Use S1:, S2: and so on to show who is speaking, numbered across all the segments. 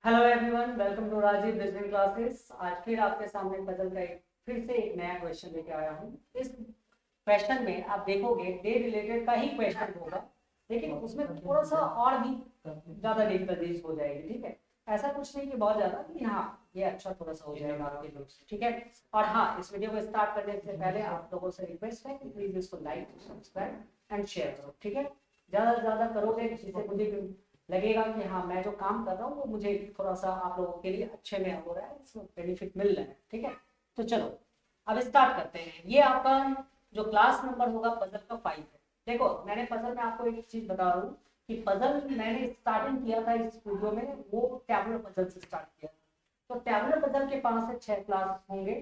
S1: Hello everyone, welcome to Rajeev business classes. आज फिर आपके सामने पजल का फिर से एक नया क्वेश्चन लेके आया हूँ। इस क्वेश्चन में आप देखोगे डे रिलेटेड का ही क्वेश्चन होगा, लेकिन उसमें थोड़ा सा और भी ज़्यादा डिफिकल्टीज हो जाएगी। ठीक है, ऐसा कुछ नहीं कि बहुत ज़्यादा, कि हाँ ये अच्छा थोड़ा सा हो जाएगा आपके लोग से। ठीक है, और हाँ, इस वीडियो को स्टार्ट करने से पहले आप लोगों से रिक्वेस्ट है कि प्लीज़ इसको लाइक, सब्सक्राइब एंड शेयर करो। ठीक है, ज़्यादा से ज़्यादा करोगे जिससे मुझे लगेगा कि हाँ मैं जो काम कर रहा हूँ वो मुझे थोड़ा सा आप लोगों के लिए अच्छे में हो रहा है, इसमें बेनिफिट मिल रहा है। ठीक है, तो चलो अब स्टार्ट करते हैं। ये आपका जो क्लास नंबर होगा पजल का 5 है। देखो, मैंने पजल में आपको एक चीज बता रहा हूँ कि पजल मैंने स्टार्टिंग किया था इस वीडियो में, वो टैबुलर पजल से स्टार्ट किया। तो टैबुलर पजल के 5 से 6 क्लास होंगे।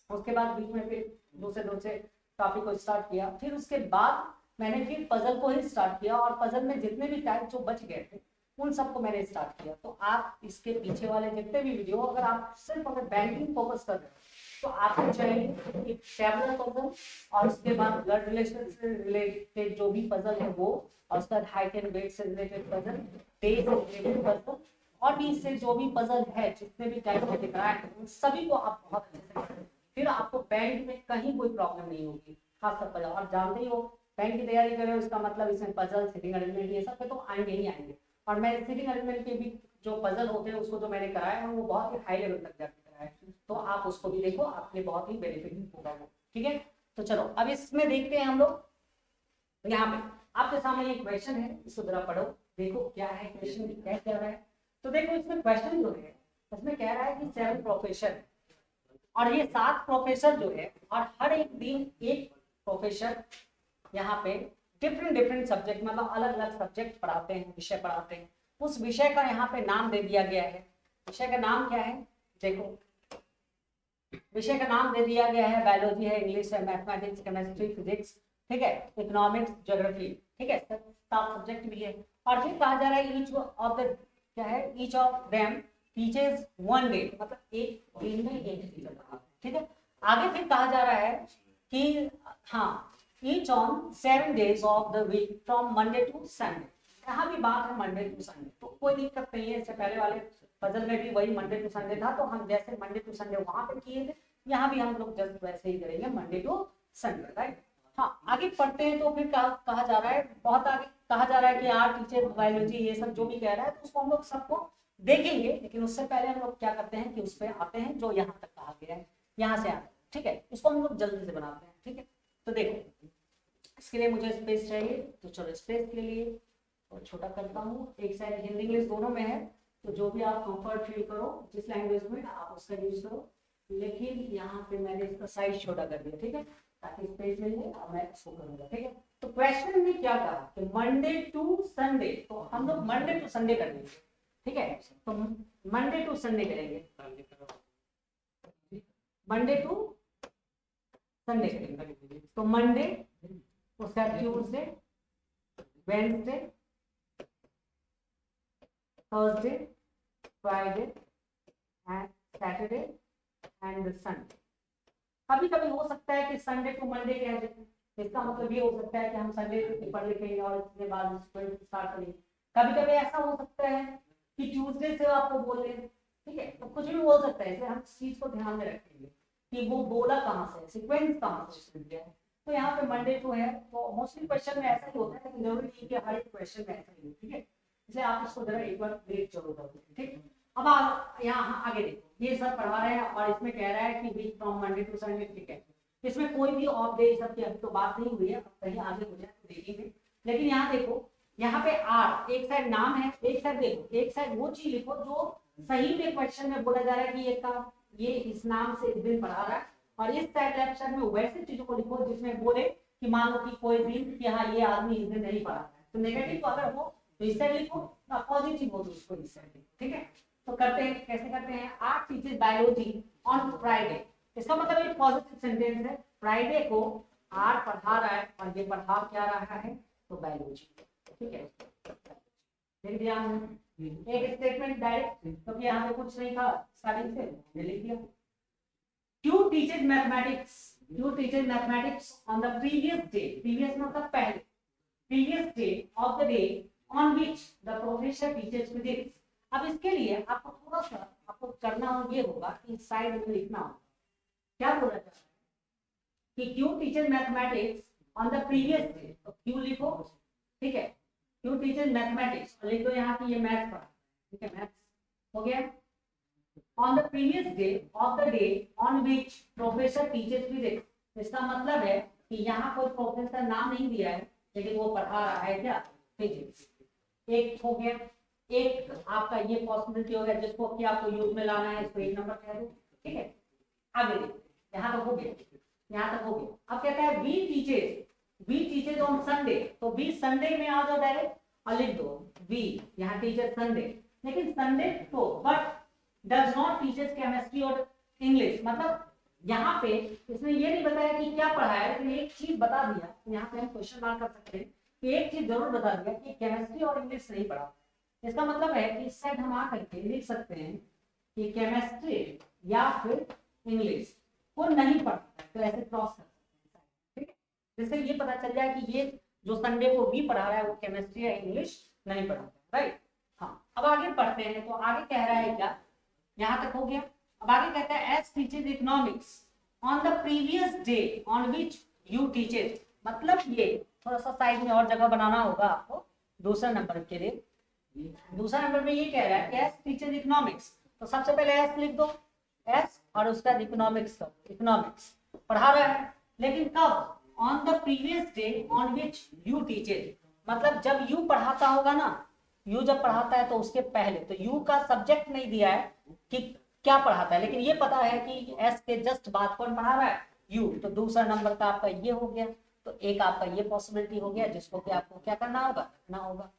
S1: उसके बाद बीच में फिर दूसरे दूसरे टॉपिक को स्टार्ट किया। फिर उसके बाद मैंने फिर पजल को ही स्टार्ट किया, और पजल में जितने भी टाइप जो बच गए थे उन सबको मैंने स्टार्ट किया। तो आप इसके पीछे वाले जितने भी वीडियो, अगर आप सिर्फ अगर बैंकिंग फोकस कर रहे हो तो आपको चाहिए कि टैबुलर पजल, और उसके बाद ब्लड रिलेशन से रिलेटेड जो भी पजल है वो, और उसके बाद हाइट एंड वेट से रिलेटेड पजल, डे से रिलेटेड पजल, और भी इससे जो भी पजल है जितने भी टाइप के दिख रहा है उन सभी को आप बहुत अच्छे से करें। फिर आपको बैंक में कहीं कोई प्रॉब्लम नहीं होगी। खासकर पजल, और जानते ही हो बैंक की तैयारी कर रहे हो, इसका मतलब इसमें पजल, सिटिंग अरेंजमेंट, ये सब पे तो आएंगे ही आएंगे। और मैं सिटिंग अरेंजमेंट के भी जो पजल होते हैं उसको जो मैंने कराया है वो बहुत ही हाई लेवल तक जाकर कराया है, तो आप उसको भी देखो, आपके बहुत ही बेनिफिट होगा वो। ठीक है, तो चलो अब इसमें देखते हैं हम लोग। यहाँ पे आपके सामने एक क्वेश्चन है, इसको जरा पढ़ो, देखो क्या है क्वेश्चन, क्या कह रहा है। तो देखो इसमें क्वेश्चन जो है उसमें कह रहा है कि 7 प्रोफेसर, और ये 7 प्रोफेसर जो है, और हर एक दिन एक प्रोफेसर यहाँ पे डिफरेंट डिफरेंट सब्जेक्ट, मतलब अलग अलग सब्जेक्ट पढ़ाते हैं, विषय पढ़ाते हैं। उस विषय का यहाँ पे नाम दे दिया गया है। विषय का नाम क्या है, देखो विषय का नाम दे दिया गया है, बायोलॉजी है, इंग्लिश है, मैथमेटिक्स, केमिस्ट्री, फिजिक्स, ठीक है, इकोनॉमिक्स, ज्योग्राफी। ठीक है, 7 सब्जेक्ट भी है। और फिर कहा जा रहा है ईच ऑफ द, क्या है, each of them teachers one day, मतलब एक दिन में एक टीचर पढ़ाते हैं। ठीक है, आगे फिर कहा जा रहा है कि हाँ, each on 7 days of the week from Monday to Sunday. यहाँ भी बात है मंडे टू संडे, तो कोई दिक्कत नहीं है। इससे पहले वाले पजल में भी वही मंडे टू संडे था, तो हम जैसे मंडे टू संडे वहां पे किए थे, यहाँ भी हम लोग जस्ट वैसे ही करेंगे, मंडे टू संडे, राइट। हाँ, आगे पढ़ते हैं तो फिर कहा जा रहा है, बहुत आगे कहा जा रहा है कि आर्ट, टीचर, बायोलॉजी, ये सब जो भी कह रहा है तो उसको हम लोग सबको देखेंगे। लेकिन उससे पहले हम लोग क्या करते हैं कि उस पर आते हैं जो यहाँ तक कहा गया है, यहाँ से आते हैं। ठीक है, इसको हम लोग जल्दी से बनाते हैं। ठीक है, तो देखो इसके लिए मुझे स्पेस चाहिए, तो चलो स्पेस के लिए और छोटा करता हूँ। एक साइड हिंदी इंग्लिश दोनों में है, तो जो भी आप कंफर्ट फील करो जिस लैंग्वेज में आप उसका यूज करो। लेकिन यहाँ पे मैंने इसका साइज छोटा कर दिया, ठीक है, ताकि स्पेस मिल जाए। अब मैं इसको करूंगा। ठीक है, तो क्वेश्चन में क्या कहा कि मंडे टू संडे, तो हम लोग मंडे टू संडे करेंगे। ठीक है, तो मंडे टू संडे करेंगे, मंडे टू संडे करेंगे। तो मंडे, उसका Tuesday, Wednesday, Thursday, Friday and Saturday and Sunday. कभी कभी हो सकता है कि संडे टू मंडे कह दें, इसका मतलब ये हो सकता है कि हम संडे को पढ़ लिखेंगे और उसके बाद स्टार्ट करेंगे। कभी कभी ऐसा हो सकता है कि ट्यूसडे से आपको बोल दें। ठीक है, तो कुछ भी हो सकता है, इसलिए हम इस चीज को ध्यान में रखेंगे कि वो बोला कहाँ से, सीक्वेंस कहाँ से मिल गया है। तो यहाँ पे मंडे टू है, तो मोस्टली क्वेश्चन में ऐसा ही होता है, लेकिन जरूरी नहीं कि हर एक क्वेश्चन में ऐसा ही हो। ठीक है, इसलिए आप इसको जरा एक बार रीड जरूर करो। ठीक, अब यहाँ आगे देखो, ये सब पढ़ा रहे हैं और इसमें कह रहा है कि week from Monday to Sunday. ठीक है, इसमें कोई भी ऑफ डे सब की अभी तो बात नहीं हुई है, कहीं आगे हो जाए तो देखेंगे। लेकिन यहाँ देखो, यहाँ पे आर एक साइड नाम है, एक साइड देखो, एक साइड वो चीज लिखो जो सही में क्वेश्चन में बोला जा रहा है कि ये इस नाम से इस दिन पढ़ा रहा है, और इस साइड लेफ्ट साइड में वैसे चीजों को लिखो जिसमें बोले कि मान लो कि कोई दिन कि हाँ ये आदमी इस दिन नहीं पढ़ा है, तो नेगेटिव अगर हो तो इस साइड लिखो, पॉजिटिव हो तो उसको इस साइड लिखो। ठीक है, तो करते हैं, कैसे करते हैं, art teachers biology on Friday. इसका मतलब एक पॉजिटिव सेंटेंस है, फ्राइडे को आर्ट पढ़ा रहा है, और ये पढ़ा क्या रहा है, तो बायोलॉजी। ठीक है, लिख दिया हमने एक स्टेटमेंट डायरेक्ट, क्योंकि यहाँ पे कुछ नहीं था स्टार्टिंग से, लिख दिया। You teaches mathematics. You teaches mathematics on the previous day. Previous मतलब पहले. Previous day of the day on which the professor teaches physics. अब इसके लिए आपको थोड़ा सा आपको करना ये होगा कि साइड में लिखना होगा क्या बोला जाता है कि Q teacher mathematics on the previous day, तो क्यू लिखो, ठीक है, क्यू टीचर मैथमेटिक्स लिख दो यहाँ की ये मैथ पढ़ा, ठीक है, मैथ्स हो गया। On the previous day of the day on which professor teachers physics, इसका मतलब है कि यहाँ कोई प्रोफेसर नाम नहीं दिया है लेकिन वो पढ़ा रहा है क्या, फिजिक्स। एक हो गया, एक आपका ये पॉसिबिलिटी हो गया जिसको कि आपको यूज में लाना है, इसको एक नंबर कह दो, ठीक है। आगे देखते यहाँ तक हो गया, यहाँ तक हो गया। अब कहता है वी टीचर्स ऑन संडे, तो वी संडे में आ जाओ डायरेक्ट और लिख दो वी, यहाँ टीचर संडे, लेकिन संडे तो but does not teachers chemistry और इंग्लिश, मतलब यहाँ पे इसने ये नहीं बताया कि क्या पढ़ा है, लेकिन एक चीज बता दिया, यहाँ पे हम क्वेश्चन मार्क कर सकते हैं कि एक चीज जरूर बता दिया कि केमिस्ट्री और इंग्लिश नहीं पढ़ा। इसका मतलब है कि इस साइड हम आ करके लिख सकते हैं कि केमिस्ट्री या फिर इंग्लिश को नहीं पढ़ता है, तो ऐसे क्रॉस कर सकते हैं, ठीक है, जिससे ये पता चल जाए कि ये जो संडे को भी पढ़ा रहा है वो केमिस्ट्री या इंग्लिश नहीं पढ़ाता, राइट। हाँ, अब आगे पढ़ते हैं, तो आगे कह रहा है क्या, यहाँ तक हो गया। अब आगे कहता है as teachers economics on the previous day on which you teachers, मतलब ये थोड़ा सा साइड में और जगह बनाना होगा आपको दूसरा नंबर के लिए। दूसरा नंबर में ये कह रहा है एज टीचर्स इकोनॉमिक्स, तो सबसे पहले एस लिख दो, एस और उसका इकोनॉमिक्स का, इकोनॉमिक्स पढ़ा रहा है, लेकिन कब, on the previous day on which you teachers, मतलब जब यू पढ़ाता होगा ना, यू जब पढ़ाता है तो उसके पहले, तो यू का सब्जेक्ट नहीं दिया है कि क्या पढ़ाता है, लेकिन ये पता है कि एस के जस्ट बाद कौन पढ़ा रहा है, यू, तो दूसरा नंबर का आपका ये हो गया। तो एक आपका ये पॉसिबिलिटी हो गया जिसको कि आपको क्या करना होगा, रखना होगा।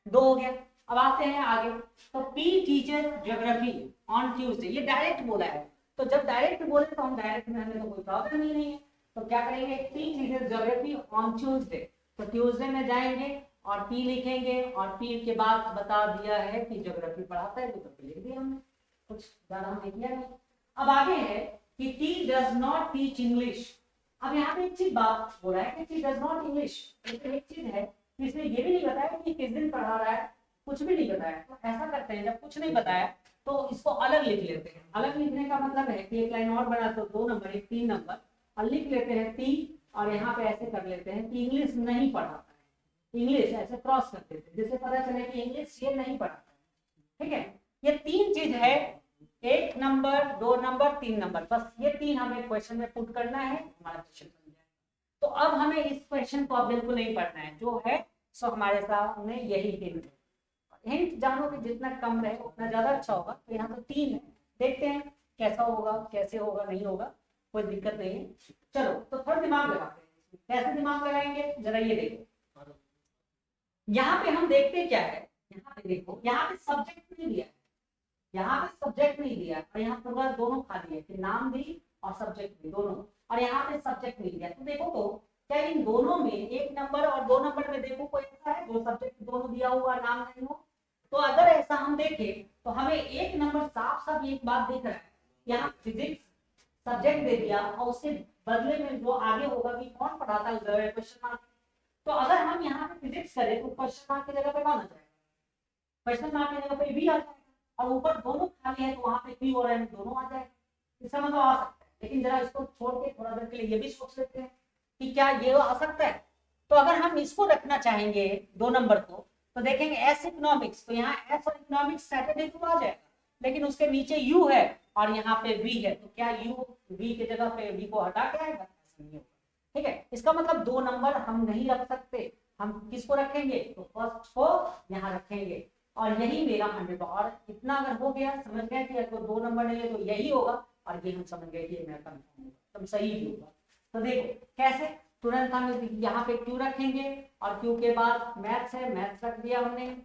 S1: दो हो गया। अब आते हैं आगे, तो P teacher geography on Tuesday, ये डायरेक्ट बोला है, तो जब डायरेक्ट बोले तो हम डायरेक्ट में हमें तो कोई प्रॉब्लम ही नहीं है, तो क्या करेंगे, P teacher geography on Tuesday, तो ट्यूसडे में जाएंगे और पी लिखेंगे और पी के बाद बता दिया है कि ज्योग्राफी पढ़ाता है, तो लिख दिया हमने, कुछ ज्यादा हमने किया नहीं। अब आगे है कि T does not teach English, अब यहाँ पे एक चीज बात हो रहा है कि टी डज नॉट इंग्लिश, लेकिन एक चीज है कि इसने ये भी नहीं बताया कि किस दिन पढ़ा रहा है, कुछ भी नहीं बताया। तो ऐसा करते हैं, जब कुछ नहीं बताया तो इसको अलग लिख लेते हैं। अलग लिखने का मतलब है कि एक लाइन और बना दो, 2 नंबर एक 3 नंबर, और लिख लेते हैं टी, और यहाँ पे ऐसे कर लेते हैं कि इंग्लिश नहीं पढ़ाता है, इंग्लिश ऐसे क्रॉस कर देते हैं जिससे पता चले कि इंग्लिश ये नहीं पढ़ाता है, ठीक है। ये 3 चीज है, 1 नंबर 2 नंबर 3 नंबर, बस ये 3 हमें क्वेश्चन में पुट करना है, हमारा क्वेश्चन बन जाएगा। तो अब हमें इस क्वेश्चन को अब बिल्कुल नहीं पढ़ना है, जो है सो हमारे सामने यही हिंट है। हिंट जानो कि जितना कम रहे उतना ज्यादा अच्छा होगा। तो यहाँ तो 3 है, देखते हैं कैसा होगा, कैसे होगा, नहीं होगा, कोई दिक्कत नहीं है। चलो तो थोड़ा दिमाग लगाते हैं, कैसे दिमाग लगाएंगे जरा ये देखो। यहाँ पे हम देखते क्या है, यहाँ पे देखो, यहाँ पे सब्जेक्ट नहीं दिया है, यहाँ पे सब्जेक्ट नहीं दिया, और यहाँ पूरा दोनों खाली है कि नाम दी और सब्जेक्ट दी दोनों, और यहाँ पे सब्जेक्ट नहीं दिया। तो देखो तो क्या इन दोनों में 1 नंबर और 2 नंबर में देखो कोई ऐसा है जो सब्जेक्ट दोनों दिया हुआ नाम नहीं हो। तो अगर ऐसा हम देखें तो हमें 1 नंबर साफ साफ एक बात दिख रहा है, यहाँ फिजिक्स सब्जेक्ट दे दिया और उसके बदले में जो आगे होगा कि कौन पढ़ाता है क्वेश्चन मार्क। तो अगर हम यहाँ पे फिजिक्स करें तो क्वेश्चन मार्क की जगह पे कौन आ जाएगा, क्वेश्चन मार्क की जगह पे भी आ जाएगा, और ऊपर दोनों खाली है तो वहां पे पी और एन दोनों आ जाएगा। इसका मतलब आ सकता है, लेकिन जरा इसको छोड़ के थोड़ा देर के लिए ये भी सोच लेते हैं कि क्या ये आ सकता है। तो अगर हम इसको रखना चाहेंगे 2 नंबर को, तो देखेंगे एस इकोनॉमिक्स, तो यहाँ एस और इकोनॉमिक्स सैटरडे को आ जाएगा, लेकिन उसके नीचे यू है और यहाँ पे वी है, तो क्या यू वी की जगह पे वी को हटा के आएगा, ऐसा नहीं होगा, ठीक है। इसका मतलब 2 नंबर हम नहीं रख सकते, हम किसको रखेंगे, तो फर्स्ट को यहाँ रखेंगे, और यही मेरा 100। और इतना अगर हो गया, समझ गया कि अगर 2 नंबर नहीं है तो यही होगा, और ये हम समझ गए कि मेरा कंफर्म होगा, तब सही भी होगा। तो देखो कैसे, तुरंत हम यहाँ पे क्यू रखेंगे और क्यू के बाद मैथ्स है, मैथ्स रख दिया हमने।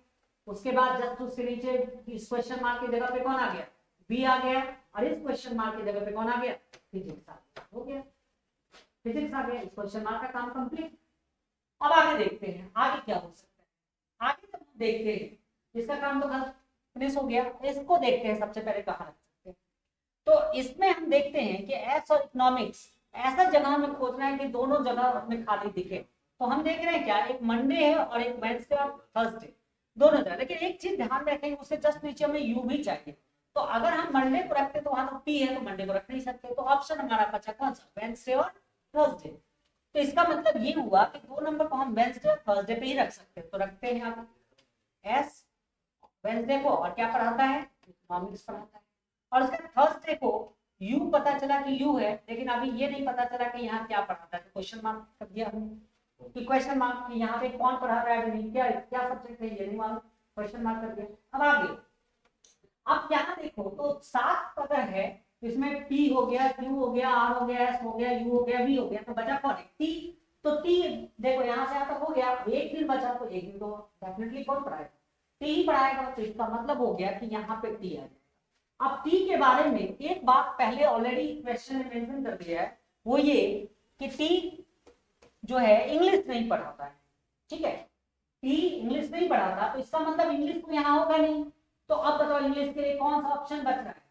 S1: उसके बाद जस्ट उसके नीचे इस क्वेश्चन मार्क की जगह पे कौन आ गया, बी आ गया, और इस क्वेश्चन मार्क की जगह पे कौन आ गया, फिजिक्स आ गया, हो गया फिजिक्स आ गया। इस क्वेश्चन मार्क का काम कंप्लीट। अब आगे देखते हैं आगे क्या हो सकता है। आगे जब हम देखते हैं, इसका काम तो फिनिश हो गया, इसको देखते हैं सबसे पहले कहाँ रख सकते हैं। तो इसमें हम देखते हैं कि एस और इकोनॉमिक्स ऐसा जगह हमें खोजना है कि दोनों जगह हमें खाली दिखे। तो हम देख रहे हैं क्या, एक मंडे है और एक वेडनेसडे और थर्सडे, दोनों जाए, लेकिन एक चीज ध्यान रखेंगे, उससे जस्ट नीचे हमें यू भी चाहिए। तो अगर हम मंडे को रखते तो वहां तो पी है, तो मंडे को रख नहीं सकते, तो ऑप्शन हमारा बचा कौन सा, वेंसडे और थर्सडे। तो इसका मतलब ये हुआ कि 2 नंबर को हम वेंसडे और थर्सडे पे ही रख सकते हैं। तो रखते हैं आप एस वेंसडे को, और क्या पढ़ाता है, इकोनॉमिक्स पढ़ाता है। और उसके थर्सडे को यू पता चला कि यू है, लेकिन अभी ये नहीं पता चला कि यहाँ क्या पढ़ाता है, तो क्वेश्चन मार्क कर दिया हमने कि क्वेश्चन मार्क कि यहाँ पे कौन पढ़ा रहा है, अभी क्या क्या सब्जेक्ट है ये नहीं मालूम, क्वेश्चन मार्क कर दिया। अब आगे अब यहाँ देखो तो 7 अगर है, तो इसमें पी हो गया, क्यू हो गया, आर हो गया, एस हो गया, यू हो गया, वी हो गया, तो बचा कौन है, टी। तो टी देखो यहाँ से यहाँ तक हो गया, एक दिन बचा, तो एक दिन तो डेफिनेटली कौन पढ़ाएगा, टी ही पढ़ाएगा। तो इसका मतलब हो गया कि यहाँ पे टी आ जाएगा। अब टी के बारे में एक बात पहले ऑलरेडी क्वेश्चन में मेंशन कर दिया है, वो ये कि टी जो है इंग्लिश नहीं पढ़ाता है, ठीक है, टी इंग्लिश नहीं पढ़ाता, तो इसका मतलब इंग्लिश तो यहाँ होगा नहीं। तो अब बताओ इंग्लिश के लिए कौन सा ऑप्शन बच रहा है,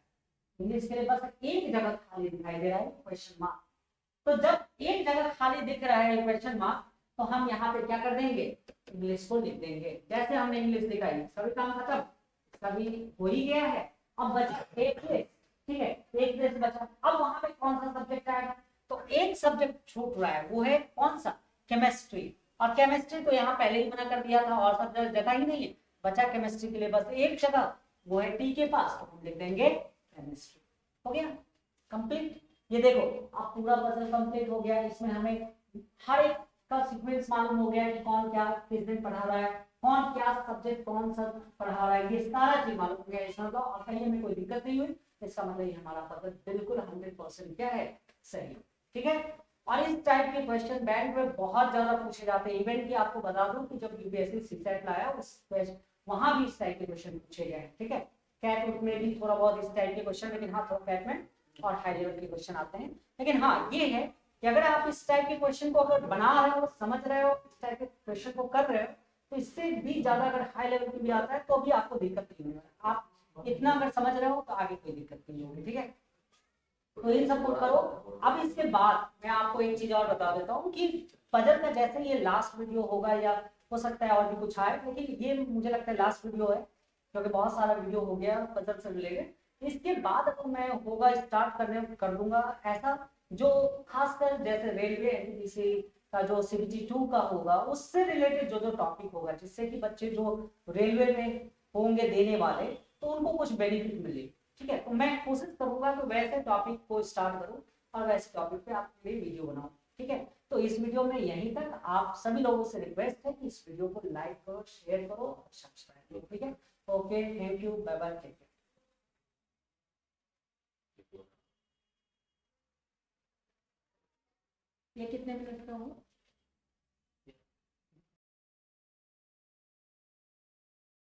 S1: इंग्लिश के लिए बस एक जगह खाली दिखाई दे रहा है, क्वेश्चन मार्क। तो जब एक जगह खाली दिख रहा है क्वेश्चन मार्क, तो हम यहाँ पे क्या कर देंगे, इंग्लिश को लिख देंगे। जैसे हमने इंग्लिश दिखाई, सभी काम खत्म, सभी हो ही गया है। अब बचा एक प्लेस, ठीक है, एक प्लेस बचा। अब वहां पे कौन सा सब्जेक्ट आएगा, तो एक सब्जेक्ट छूट रहा है, वो है कौन सा, केमिस्ट्री। और केमिस्ट्री तो यहाँ पहले ही मना कर दिया था, और सब जगह ही नहीं है, बचा केमिस्ट्री के लिए बस एक जगह, वो है टी के पास, तो हम लिख देंगे केमिस्ट्री। हो गया कंप्लीट। ये देखो अब पूरा पजल कंप्लीट हो गया। इसमें हमें हर एक का सीक्वेंस मालूम हो गया कि कौन क्या किस दिन पढ़ा रहा है, कौन क्या सब्जेक्ट कौन सा पढ़ा रहा है, ये सारा चीज मालूम हो गया। इसका मतलब और कहीं हमें कोई दिक्कत नहीं हुई, इसका मतलब हमारा पजल बिल्कुल 100% क्या है, सही, ठीक है। और इस टाइप के क्वेश्चन बैंक में बहुत ज्यादा पूछे जाते हैं। इवन की आपको बता दूं कि जब यूपीएससी सीसेट लाया उस वहां भी इस टाइप के क्वेश्चन पूछे गए, ठीक है। कैट में भी थोड़ा बहुत इस टाइप के क्वेश्चन, लेकिन हाँ थोड़ा कैट में और हाई लेवल के क्वेश्चन आते हैं। लेकिन हाँ ये है कि अगर आप इस टाइप के क्वेश्चन को अगर बना रहे हो, समझ रहे हो, इस टाइप के क्वेश्चन को कर रहे हो, तो इससे भी ज्यादा अगर हाई लेवल की भी आता है तो भी आपको दिक्कत नहीं होगी। आप इतना अगर समझ रहे हो तो आगे कोई दिक्कत नहीं होगी, ठीक है। तो इन सबको करो। अब इसके बाद मैं आपको एक चीज और बता देता हूँ कि पजल का जैसे ये लास्ट वीडियो होगा, या हो सकता है और भी कुछ आए, लेकिन ये मुझे लगता है लास्ट वीडियो है, क्योंकि बहुत सारा वीडियो हो गया पजल से रिलेटेड। इसके बाद तो मैं होगा स्टार्ट करने कर दूंगा ऐसा, जो खासकर जैसे रेलवे एनटीपीसी का जो CBT2 का होगा, उससे रिलेटेड जो जो टॉपिक होगा, जिससे कि बच्चे जो रेलवे में होंगे देने वाले, तो उनको कुछ बेनिफिट मिले, ठीक है। तो मैं कोशिश करूंगा कि वैसे टॉपिक को स्टार्ट करूं और वैसे टॉपिक पे आपके लिए वीडियो बनाऊं, ठीक है। तो इस वीडियो में यहीं तक। आप सभी लोगों से रिक्वेस्ट है कि इस वीडियो को लाइक करो, शेयर करो और सब्सक्राइब करो, ठीक है। Okay, thank you, bye bye, take care. ये कितने मिनट का हुआ?